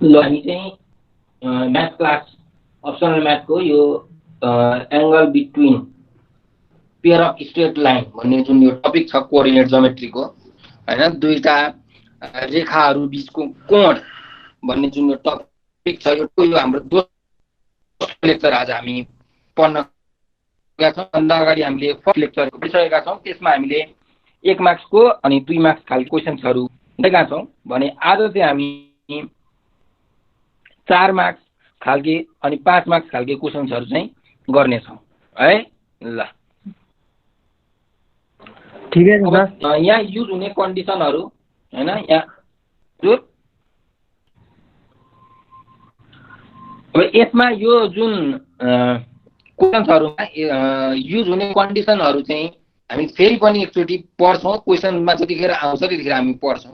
ल हामी चाहिँ म्याथ क्लास अप्सनल म्याथको यो angle between pair of straight line भन्ने जुन यो टपिक छ कोअर्डिनेट ज्योमेट्रीको हैन दुईटा रेखाहरू बीचको कोण भन्ने जुन यो टपिक छ यो हाम्रो दोस्रो लेक्चर आज हामी पढ्न गएका छौं। भन्दा अगाडि हामीले फर्स्ट लेक्चर पढिसकेका छौं। त्यसमा हामीले 1 मार्क्सको अनि 2 मार्क्स खालको क्वेशन्सहरू गरेका छौं भने आज चाहिँ हामी 4 मार्क्स खालके अनि 5 मार्क्स खालके क्वेशन्सहरू चाहिँ गर्ने छौं है। ल ठीक है सर। यहाँ युज हुने कन्डिसनहरू हैन यहाँ जो अब यसमा यो जुन क्वेशन्सहरुमा युज हुने कन्डिसनहरू चाहिँ हामी फेरि पनि एकचोटी पढ्छौं। क्वेशनमा जतिखेर आउँछ त्यतिखेर हामी पढ्छौं,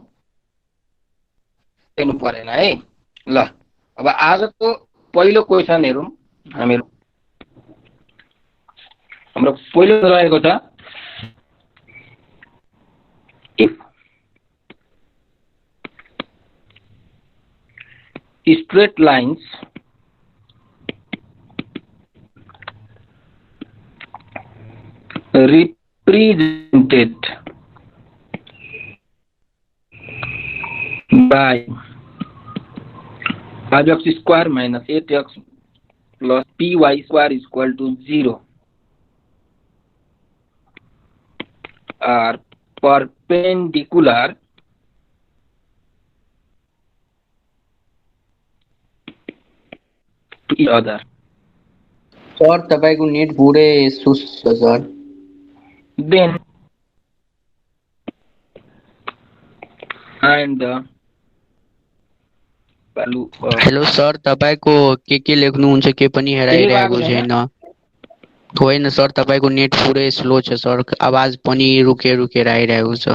हेर्नु परेन है। ल अब आजको पहिलो क्वेशन हेरौं हामीहरु। हाम्रो पहिलो रहेको छ if straight lines represented by 5x square minus 8x plus py square is equal to 0 are perpendicular to each other. Sir तपाईको नेट पुरै सुस छ sir. Then and value hello sir तपाईको के लेख्नुहुन्छ के पनि हेराइरहेको छैन। होइन सर तपाईको नेट पुरै स्लो छ सर, आवाज पनि रुकेर आइरहेको छ।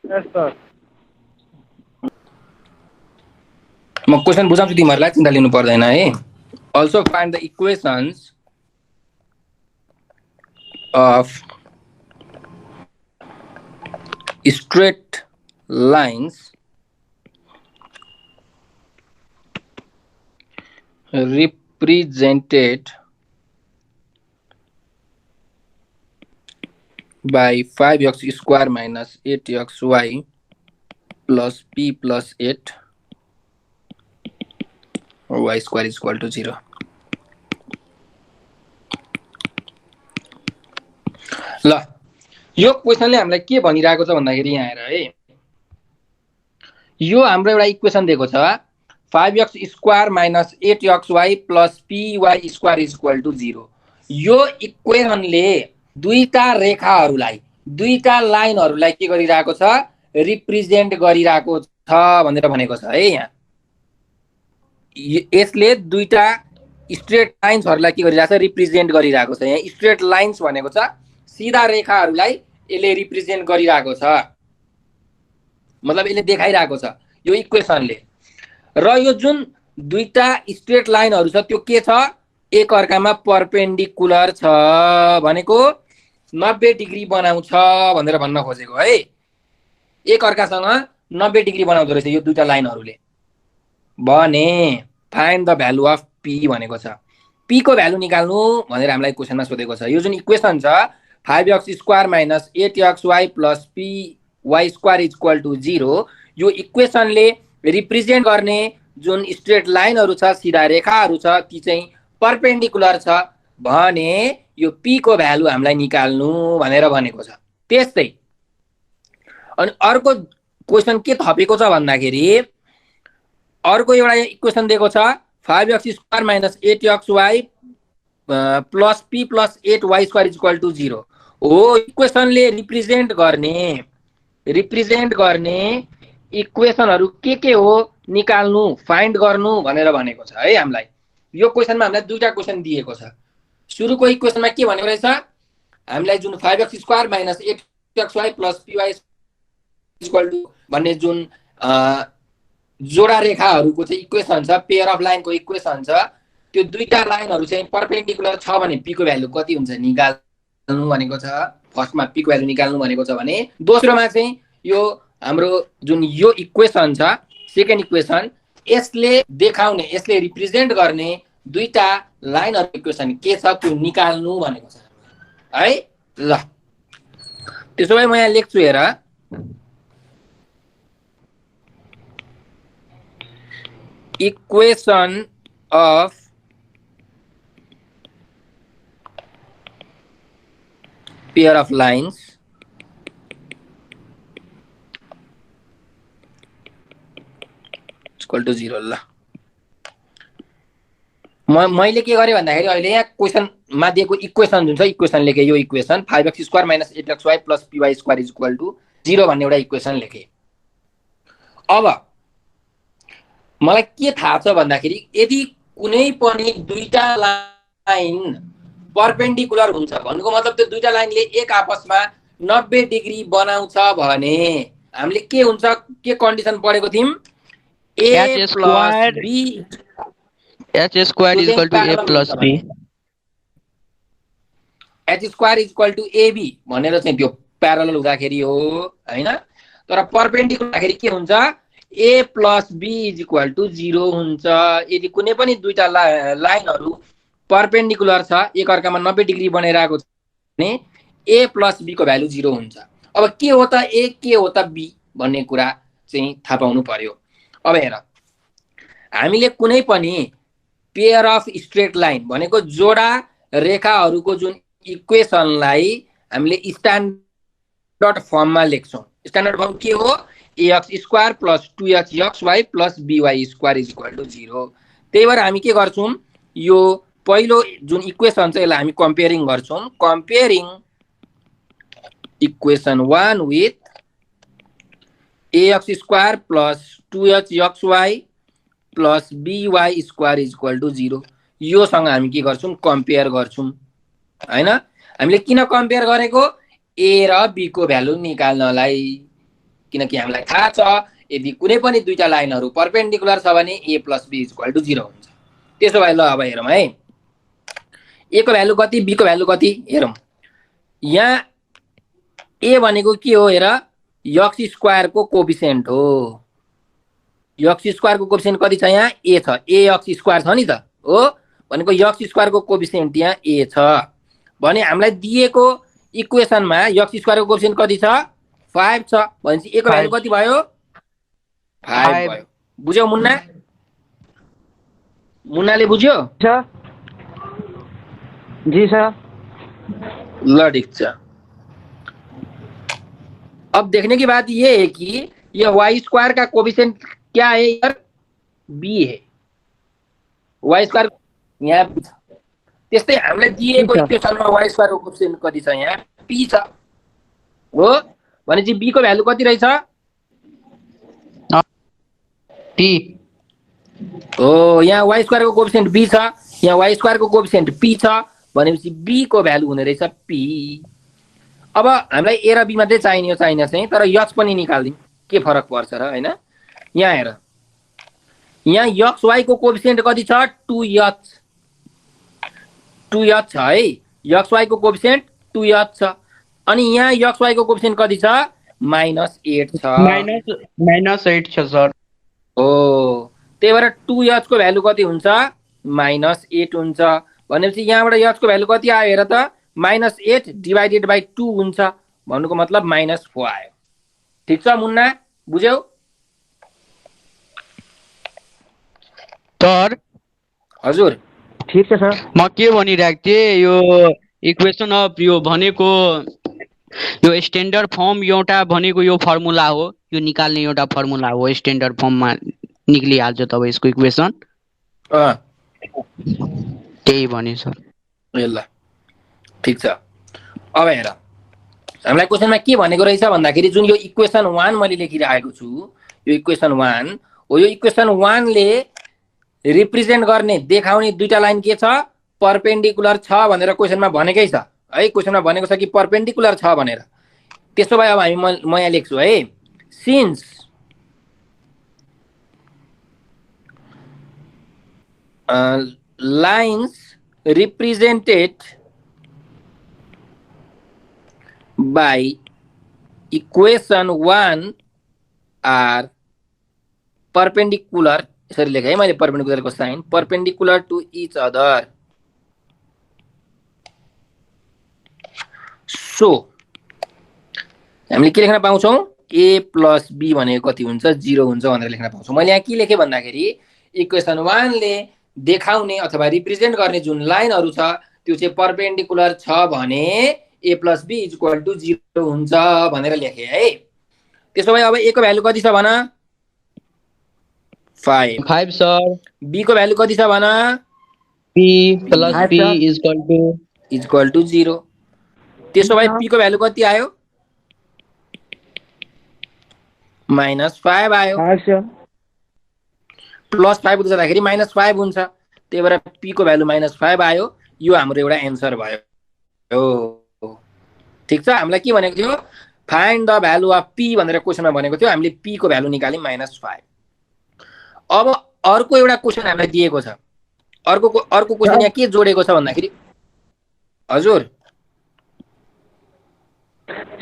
यस सर। म क्वेशन बुझाउँछु तिमीहरुलाई, चिन्ता लिनु पर्दैन है। Also find the equations of straight lines represented by 5x square minus 8xy plus p plus 8 or y square is equal to 0. ल यो क्वेशनले हामीलाई के भनिरहेको छ भन्दाखेरि यहाँ हेर है, यो हाम्रो एउटा इक्वेसन दिएको छ 5x square minus 8xy plus py square is equal to 0। यो इक्वेसनले दुईटा रेखाहरूलाई दुईटा लाइनहरूलाई के गरिरहेको छ, रिप्रेजेन्ट गरिरहेको छ भनेर भनेको छ है। यहाँ यसले दुईटा स्ट्रेट लाइन्सहरूलाई के गरिरहेको छ, रिप्रेजेन्ट गरिरहेको छ। यहाँ स्ट्रेट लाइन्स भनेको छ सीधा रेखाहरूलाई यसले रिप्रेजेन्ट गरिरहेको छ, मतलब यसले देखाइरहेको छ यो इक्वेसनले। र यो जुन दुईटा स्ट्रेट लाइनहरू छ त्यो के छ, एक अर्कामा परपेन्डिकुलर छ भनेको 90 डिग्री बनाउँछ भनेर भन्न खोजेको है। एक अर्कासँग 90 डिग्री बनाउँदो रहेछ यो दुईटा लाइनहरूले भने find the value of p भनेको छ। p को भ्यालु निकाल्नु भनेर हामीलाई क्वेशनमा सोधेको छ। यो जुन इक्वेसन छ 5x square minus 8xy plus py square is equal to 0, यो इक्वेसनले रिप्रेजेन्ट गर्ने जुन स्ट्रेट लाइनहरू छ सीधा रेखाहरू छ ती चाहिँ परपेन्डिकुलर छ भने यो p को भ्यालु हामीलाई निकाल्नु भनेर भनेको छ। त्यस्तै अनि अर्को क्वेशन के थपेको छ भन्दाखेरि अर्को एउटा इक्वेसन दिएको छ 5x square minus 8xy plus p plus 8y square is equal to 0 हो। इक्वेसनले रिप्रेजेन्ट गर्ने इक्वेसनहरू के हो निकाल्नु फाइन्ड गर्नु भनेर भनेको छ है हामीलाई। यो क्वेशनमा हामीलाई दुईटा क्वेशन दिएको छ। सुरुको इक्वेसनमा के भनेको रहेछ, हामीलाई जुन 5x square minus 8xy plus py equal to भन्ने जुन जोडा रेखाहरूको चाहिँ इक्वेसन छ, पेयर अफ लाइनको इक्वेसन छ, त्यो दुईटा लाइनहरू चाहिँ परपेन्डिकुलर छ भने p को भ्यालु कति हुन्छ निकाल्नु भनेको छ। फर्स्टमा p को भ्यालु निकाल्नु भनेको छ भने दोस्रोमा चाहिँ यो हाम्रो जुन यो इक्वेसन छ सेकेन्ड इक्वेसन यसले देखाउने यसले रिप्रेजेन्ट गर्ने दुईटा लाइनहरु इक्वेसन के छ त्यो निकाल्नु भनेको छ है। ल त्यसो भए म यहाँ लेख्छु हेर equation of pair of lines equal to 0। ल मैले के गरेँ भन्दाखेरि अहिले यहाँ क्वेसनमा दिएको इक्वेसन जुन छ इक्वेसन लेखेँ यो इक्वेसन 5x² - 8xy + py² = 0 भन्ने एउटा इक्वेसन लेखेँ। अब मलाई के थाहा छ भन्दाखेरि यदि कुनै पनि दुईटा लाइन परपेन्डिकुलर हुन्छ भन्नुको मतलब त्यो दुईटा लाइनले एक आपसमा 90 डिग्री बनाउँछ भने हामीले के हुन्छ के कन्डिसन पढेको थियौं a + b h² = a + b h² = ab भनेर चाहिँ त्यो प्यारलल हुँदाखेरि हो हैन। तर परपेन्डिकुलर हुँदाखेरि के हुन्छ a + b = 0 हुन्छ। यदि कुनै पनि दुईटा लाइनहरु परपेन्डिकुलर छ एक अर्कामा 90 डिग्री बनाइरहेको छ भने a + b को भ्यालु 0 हुन्छ। अब के हो त a के हो त b भन्ने कुरा चाहिँ थाहा पाउनु पर्यो। अब हेर हामीले कुनै पनि पेयर अफ स्ट्रेट लाइन भनेको जोडा रेखाहरूको जुन इक्वेसनलाई हामीले स्ट्यान्डर्ड फर्ममा लेख्छौं। स्ट्यान्डर्ड फर्म के हो ax² + 2xy + by² = 0। त्यही भएर हामी के गर्छौं यो पहिलो जुन इक्वेसन छ यसलाई हामी कम्पेयरिङ गर्छौं। Comparing equation 1 with ax² + 2xy + by² = 0 यो सँग हामी के गर्छौं कम्पेयर गर्छौं हैन। हामीले किन कम्पेयर गरेको a र b को भ्यालु निकाल्नलाई किनकि हामीलाई थाहा छ यदि कुनै पनि दुईटा लाइनहरु परपेन्डिकुलर छ भने a + b = 0 हुन्छ। त्यसो भए ल अब हेरौं है a को भ्यालु कति b को भ्यालु कति हेरौं। यहाँ a भनेको के हो हेर x² को कोएफिसिएन्ट हो। x² को कोएफिसिएन्ट कति छ यहाँ a छ ax² छ नि त हो भनेको x² को कोएफिसिएन्ट यहाँ a छ भने हामीलाई दिएको इक्वेसनमा x² को कोएफिसिएन्ट कति छ 5 छ भनेपछि a को भ्यालु कति भयो 5 भयो। बुझ्यौ मुन्ना मुन्नाले बुझ्यो जी सर। ल ठीक छ। अब देखने की बात ये है कि यह y² का कोएफिशिएंट क्या है यार b है y² यहाँ b छ। त्यस्तै हामीलाई दिएको इक्वेसनमा y² को कोएफिशिएन्ट कति छ यहाँ p छ हो भनेपछि b को भ्यालु कति रहेछ p हो यहाँ y² को कोएफिशिएन्ट b छ यहाँ y² को कोएफिशिएन्ट p छ भनेपछि b को भ्यालु हुने रहेछ p। अब हामीलाई a र b मात्रै चाहिने चाहिँ तर h पनि निकाल्दिम के फरक पर्छ र हैन। यहाँ हेर यहाँ xy को कोएफिशिएन्ट कति छ 2h 2h छ है xy को कोएफिशिएन्ट 2h छ अनि यहाँ xy को कोएफिशिएन्ट कति छ -8 छ -8 छ सर हो। त्यही भएर 2h को भ्यालु कति हुन्छ -8 हुन्छ भनेपछि यहाँबाट h को भ्यालु कति आयो हेर त -8 / 2 हुन्छ भन्नुको मतलब -4 आयो। ठीक छ मुन्ना बुझ्यौ। सर हजुर ठीक छ सर। म के भनिरहेको थिएँ यो इक्वेसन अफ यो भनेको यो स्ट्यान्डर्ड फर्म एउटा भनेको यो फर्मुला हो यो निकाल्ने एउटा फर्मुला हो स्ट्यान्डर्ड फर्ममा निक्लिहाल्छ तब यसको इक्वेसन त्यही भने सर। ल ठीक छ। अब हेर हामीलाई क्वेसनमा के भनेको रहेछ भन्दाखेरि जुन यो इक्वेसन 1 मैले लेखिरहेको छु यो इक्वेसन 1 हो। यो इक्वेसन 1 ले रिप्रेजेन्ट गर्ने देखाउने दुईटा लाइन के छ परपेन्डिकुलर छ भनेर क्वेसनमा भनेकै छ है। क्वेसनमा भनेको छ कि परपेन्डिकुलर छ भनेर। त्यसो भए अब हामी म यहाँ लेख्छु है since lines represented by equation 1 are perpendicular, यसरी लेखेँ है मैले परपेन्डिकुलरको sign, perpendicular to each other. So हामीले के लेख्न पाउँछौँ, ए प्लस बी भनेको कति हुन्छ, 0 हुन्छ भनेर लेख्न पाउँछौँ। मैले यहाँ के लेखेँ भन्दाखेरि इक्वेसन 1 ले देखाउने अथवा रिप्रेजेन्ट गर्ने जुन लाइनहरू छ त्यो चाहिँ परपेन्डिकुलर छ भने ए प्लस बी इक्वल टु 0 हुन्छ भनेर लेखेँ है। त्यसो भए अब ए को भ्यालु कति छ भन, 5। 5 सर। बी को भ्यालु कति छ भन, p plus p equal to 0। त्यसो भए पी को भ्यालु कति आयो, -5 आयो। प्लस 5 जाँदाखेरि -5 हुन्छ, त्यही भएर पी को भ्यालु -5 आयो। यो हाम्रो एउटा एन्सर भयो। ठिक छ, हामीलाई के भनेको थियो, find the value of P भनेर क्वेसनमा भनेको थियो, हामीले पी को भ्यालु निकाल्यौँ -5। अब अर्को एउटा क्वेसन हामीलाई दिएको छ, अर्को क्वेसन यहाँ के जोडेको छ भन्दाखेरि, हजुर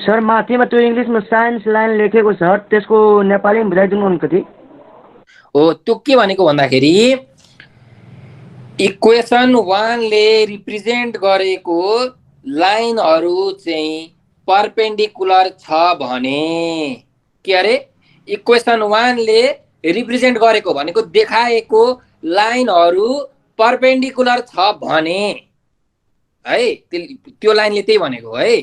सर माथिमा त्यो इङ्ग्लिसमा साइन्स लाइन लेखेको छ, त्यसको नेपालीमा बुझाइदिनु अलिकति। हो, त्यो के भनेको भन्दाखेरि इक्वेसन 1 ले रिप्रेजेन्ट गरेको लाइनहरू चाहिँ परपेन्डिकुलर छ भने, के अरे इक्वेसन 1 ले रिप्रेजेन्ट गरेको भनेको देखाएको लाइनहरू परपेन्डिकुलर छ भने है, त्यो लाइनले त्यही भनेको है,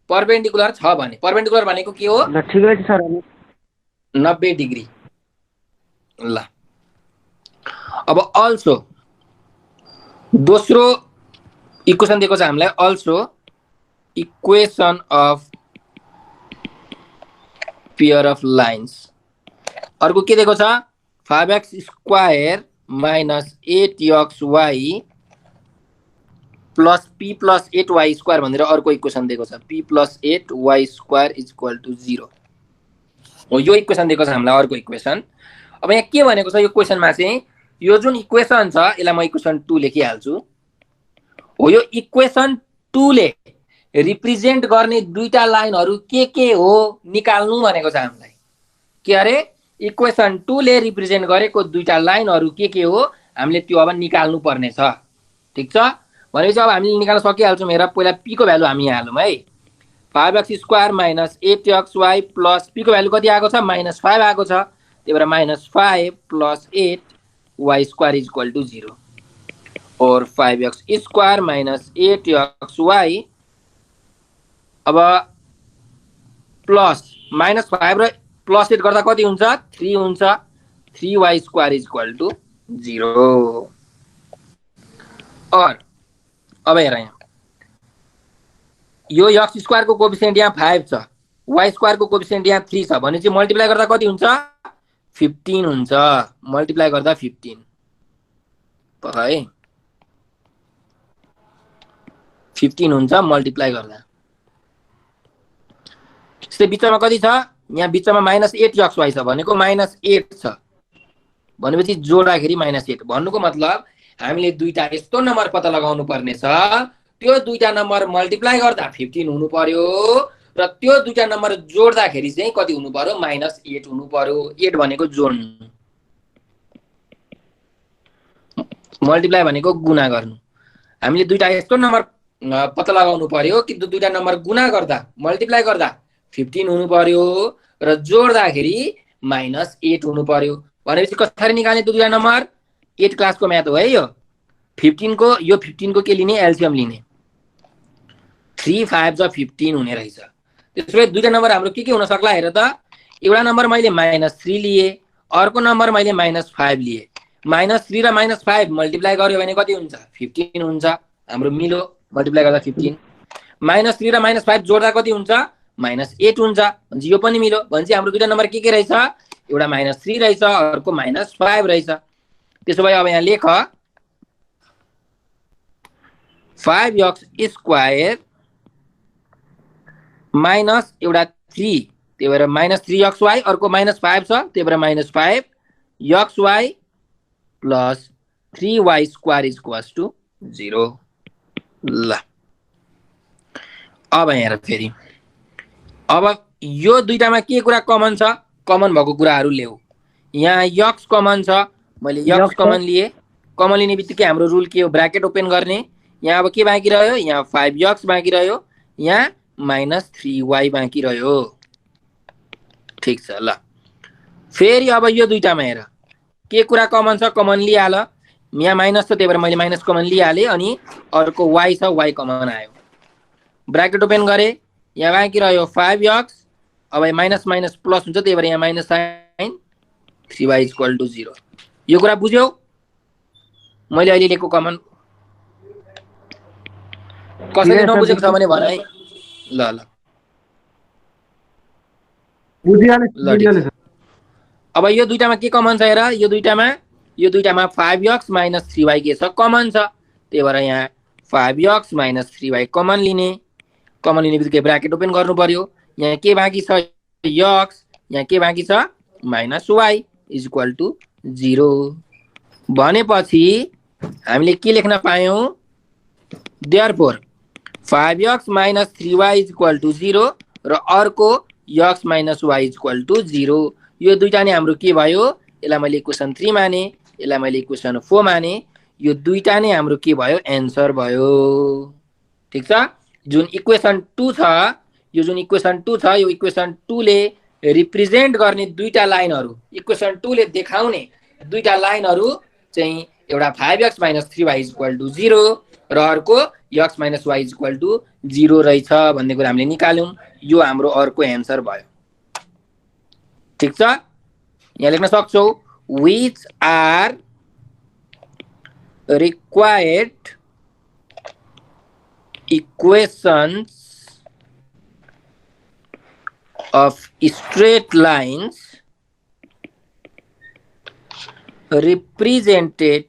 परपेन्डिकुलर छ भने। परपेन्डिकुलर भनेको के हो, ल ठिकै छ सर, 90 डिग्री। ल अब अल्सो दोस्रो इक्वेसन दिएको छ हामीलाई, also equation of pair of lines. अर्को के दिएको छ, 5x² minus 8xy plus p plus 8y² भनेर अर्को इक्वेसन दिएको छ, p plus 8y² equal to 0 हो। यो इक्वेसन दिएको छ हामीलाई, अर्को इक्वेसन। अब यहाँ के भनेको छ यो क्वेसनमा चाहिँ, यो जुन इक्वेसन छ यसलाई म इक्वेसन 2 लेखिहाल्छु हो। यो इक्वेसन 2 ले रिप्रेजेन्ट गर्ने दुईटा लाइनहरू के हो निकाल्नु भनेको छ हामीलाई। के अरे इक्वेसन 2 ले रिप्रेजेन्ट गरेको दुईटा लाइनहरू के हो हामीले त्यो अब निकाल्नु पर्ने छ। ठिक छ, भनेपछि अब हामीले निकाल्न सकिहाल्छौँ। हेर, पहिला p को भ्यालु हामी यहाँ हालौँ है, 5x² minus 8xy plus p को भ्यालु कति आएको छ, -5 आएको छ, त्यही भएर -5 प्लस 8y² इक्वल टु 0 और 5x² माइनस 8xy अब प्लस -5 र प्लस 8 गर्दा कति हुन्छ, 3 हुन्छ, 3y² इक्वल टु 0। और अब हेर, यहाँ यो x² को कोएफिसिएन्ट यहाँ 5 छ, y² को कोएफिसिएन्ट यहाँ 3 छ भने चाहिँ मल्टिप्लाई गर्दा कति हुन्छ, 15 हुन्छ। मल्टिप्लाई गर्दा 15 है, 15 हुन्छ मल्टिप्लाई गर्दा। त्यस्तै बिचमा कति छ, यहाँ बिचमा -8xy छ भनेको -8 छ भनेपछि जोड्दाखेरि -8। भन्नुको मतलब हामीले दुईटा यस्तो नम्बर पत्ता लगाउनु पर्ने छ, त्यो दुईटा नम्बर मल्टिप्लाई गर्दा 15 हुनु पर्यो र त्यो दुईटा नम्बर जोड्दाखेरि चाहिँ कति हुनु पर्यो, -8 हुनु पर्यो। 8 भनेको जोड्नु, मल्टिप्लाई भनेको गुणा गर्नु। हामीले दुईटा यस्तो नम्बर पत्ता लगाउनु पर्यो कि दुईटा नम्बर गुणा गर्दा मल्टिप्लाई गर्दा 15 हुनु पर्यो र जोड्दाखेरि -8 हुनु पर्यो। भनेपछि कसरी निकाल्ने त्यो दुईटा नम्बर, 8 क्लासको म्याथ हो है यो। 15 को के लिने, एलसिएम लिने, 3 5 जा 15 हुने रहेछ। त्यसो भए दुईटा नम्बर हाम्रो के हुन सक्ला हेर त, एउटा नम्बर मैले -3 लिए, अर्को नम्बर मैले -5 लिए। -3 र -5 मल्टिप्लाई गर्यो भने कति हुन्छ, 15 हुन्छ। हाम्रो मिलो, मल्टिप्लाई गर्दा 15। -3 र -5 जोड्दा कति हुन्छ, -8 हुन्छ। भनेपछि यो पनि मिलो। भनेपछि हाम्रो दुईटा नम्बर के रहेछ, एउटा -3 रहेछ, अर्को -5 रहेछ। त्यसो भए अब यहाँ लेख 5x² माइनस एउटा 3, त्यही भएर -3xy, अर्को -5 छ, त्यही भएर -5xy plus 3y² equals to 0। ल अब हेर फेरि, अब यो दुईटामा के कुरा कमन छ, कमन भएको कुराहरू ल्याऊ। यहाँ यक्स कमन छ, मैले यक्स यक्स छ। कमन लिए। कमन लिने बित्तिकै हाम्रो रुल के हो, ब्राकेट ओपन गर्ने। यहाँ अब के बाँकी रह्यो, यहाँ 5x बाँकी रह्यो, यहाँ -3y बाँकी रह्यो। ठिक छ ल। फेरि अब यो दुईटामा हेर के कुरा कमन छ, कमन लिइहाल। यहाँ माइनस छ त्यही भएर मैले माइनस कमन लिइहालेँ, अनि अर्को y छ, y कमन आयो। ब्राकेट ओपन गरे, यहाँ बाँकी रह्यो 5x। अब माइनस माइनस प्लस हुन्छ त्यही भएर यहाँ minus sign 3y equal to 0। यो कुरा बुझ्यौ मैले अहिले लेखेको कमन? कसैले नबुझेको छ भने भन है। ल ल बुझिहाले सर। अब यो दुईटामा के कमन छ हेर, यो दुईटामा 5x - 3y के छ, कमन छ। त्यही भएर यहाँ 5x - 3y कमन लिने। कमन लिने बित्तिकै ब्राकेट ओपन गर्नु पर्यो। यहाँ के बाँकी छ x, यहाँ के बाँकी छ -y इक्वल टु 0 भनेपछि हामीले के लेख्न पायौं, therefore 5x - 3y equal to 0 र अर्को x - y इक्वल टु 0। यो दुईटा नै हाम्रो के भयो, यसलाई मैले इक्वेसन 3 माने, यसलाई मैले इक्वेसन 4 माने। यो दुईटा नै हाम्रो के भयो, एन्सर भयो। ठिक छ। जुन इक्वेसन 2 छ, यो जुन इक्वेसन 2 छ, यो इक्वेसन 2 ले रिप्रेजेन्ट गर्ने दुईटा लाइनहरु, इक्वेसन 2 ले देखाउने दुईटा लाइनहरु चाहिँ एउटा 5x - 3y इक्वल टु 0 र अर्को x - y इक्वल टु 0 रहेछ भन्ने कुरा हामीले निकाल्यौं। यो हाम्रो अर्को एन्सर भयो। ठीक छ। यहाँ लेख्न सक्छौ, which are required equations of straight lines represented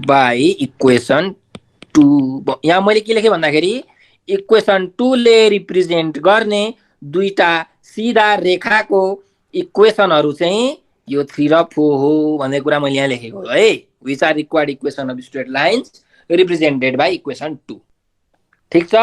by equation 2। यहाँ मैले के लेखेँ भन्दाखेरि इक्वेसन 2 ले रिप्रेजेन्ट गर्ने दुईटा सीधा रेखाको इक्वेसनहरु चाहिँ यो 3 र 4 हो भन्ने कुरा मैले यहाँ लेखेको हो है। which are required equation of straight lines represented by equation 2। ठीक छ।